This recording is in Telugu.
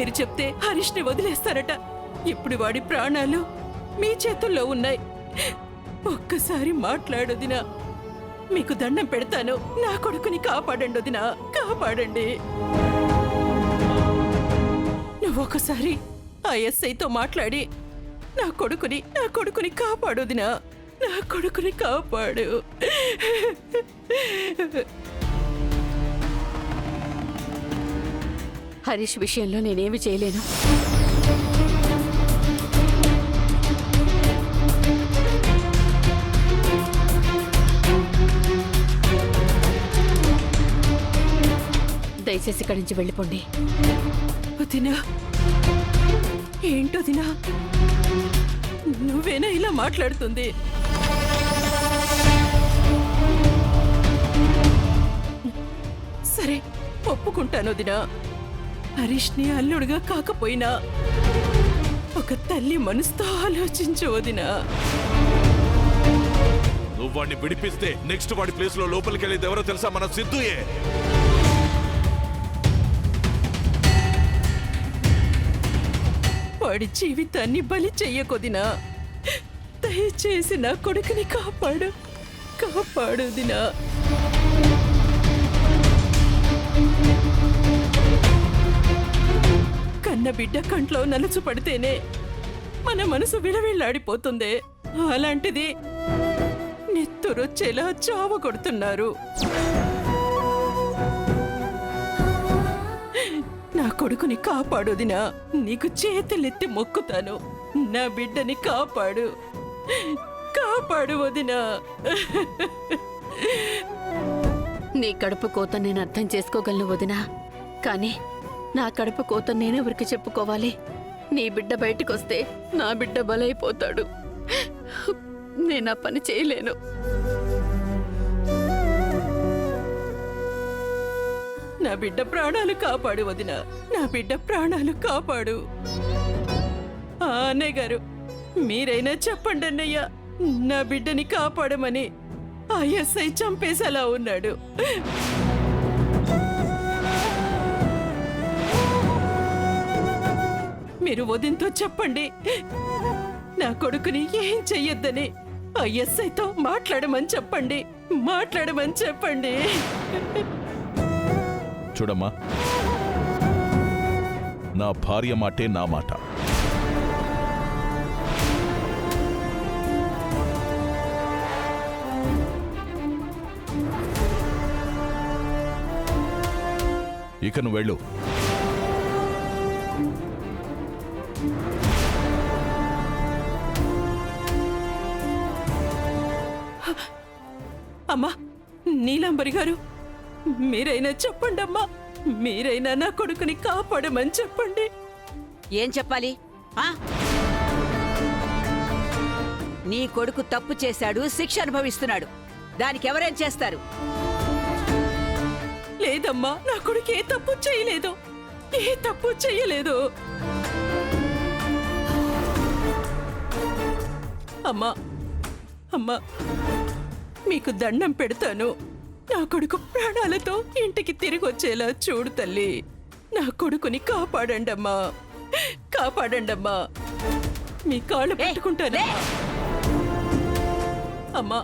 మీరు చెప్తే హరీష్ని వదిలేస్తారట. ఇప్పుడు వాడి ప్రాణాలు మీ చేతుల్లో ఉన్నాయి. ఒక్కసారి మాట్లాడొదినా, మీకు దండం పెడతాను. నా కొడుకుని కాపాడండి వదినా, కాపాడండి. నువ్వొకసారి ఆ ఎస్ఐతో మాట్లాడి నా కొడుకుని కాపాడొదినా, నా కొడుకుని కాపాడు. హరీష్ విషయంలో నేనేమి చేయలేను. దయచేసి ఇక్కడి నుంచి వెళ్ళిపోండి. వదినా, ఏంటొదినా, నువ్వేనా ఇలా మాట్లాడుతుంది? సరే, ఒప్పుకుంటాను వదినా. హరీష్ని అల్లుడుగా కాకపోయినా ఒక తల్లి మనసుతో ఆలోచించు వదినా. నువ్వు వాడిని విడిపిస్తే నెక్స్ట్ వాడి ప్లేస్ లో లోపలికి వెళ్ళేది ఎవరో తెలుసా? మన సిద్ధుయే. వాడి జీవితాన్ని బలి చెయ్యకొదినా. దయచేసి నా కొడుకుని కాపాడు, కాపాడు వదినా. కన్న బిడ్డ కంట్లో నలుచు పడితేనే మన మనసు విలవిల్లాడిపోతుంది. అలాంటిది నెత్తురొచ్చేలా చావ కొడుతున్నారు. నా కొడుకుని కాపాడు వదినా, నీకు చేతులెత్తి మొక్కుతాను. నా బిడ్డని కాపాడు, కాపాడు వదినా. నీ కడుపు కోత నేను అర్థం చేసుకోగలను వదినా, కానీ నా కడుపు కోత నేనెవరికి చెప్పుకోవాలి? నీ బిడ్డ బయటికొస్తే నా బిడ్డ బలైపోతాడు. నేను ఆ పని చేయలేను. నా బిడ్డ ప్రాణాలు కాపాడు వదినా, నా బిడ్డ ప్రాణాలు కాపాడు. అన్నయ్య గారు, మీరైనా చెప్పండి అన్నయ్య, నా బిడ్డని కాపాడమని. ఆ ఎస్ఐ చంపేసేలా ఉన్నాడు. మీరు వదినతో చెప్పండి, నా కొడుకుని ఏం చెయ్యొద్దని. ఆ ఎస్ఐతో మాట్లాడమని చెప్పండి, మాట్లాడమని చెప్పండి. చూడమ్మా, నా భార్య మాటే నా మాట. ఇక నువ్వు వెళ్ళు. అమ్మా నీలాంబరి గారు, మీరైనా చెప్పండి అమ్మా, మీరైనా నా కొడుకుని కాపాడమని చెప్పండి. ఏం చెప్పాలి? నీ కొడుకు తప్పు చేశాడు, శిక్ష అనుభవిస్తున్నాడు. దానికి ఎవరేం చేస్తారు? లేదమ్మా, నా కొడుకు ఏ తప్పు చేయలేదు, ఏ తప్పు చెయ్యలేదు. అమ్మా అమ్మా, మీకు దండం పెడతాను. నా కొడుకు ప్రాణాలతో ఇంటికి తిరిగి వచ్చేలా చూడు తల్లి. నా కొడుకుని కాపాడండమ్మా, కాపాడండమ్మా. మీ కాళ్ళు పెట్టుకుంటాను అమ్మా.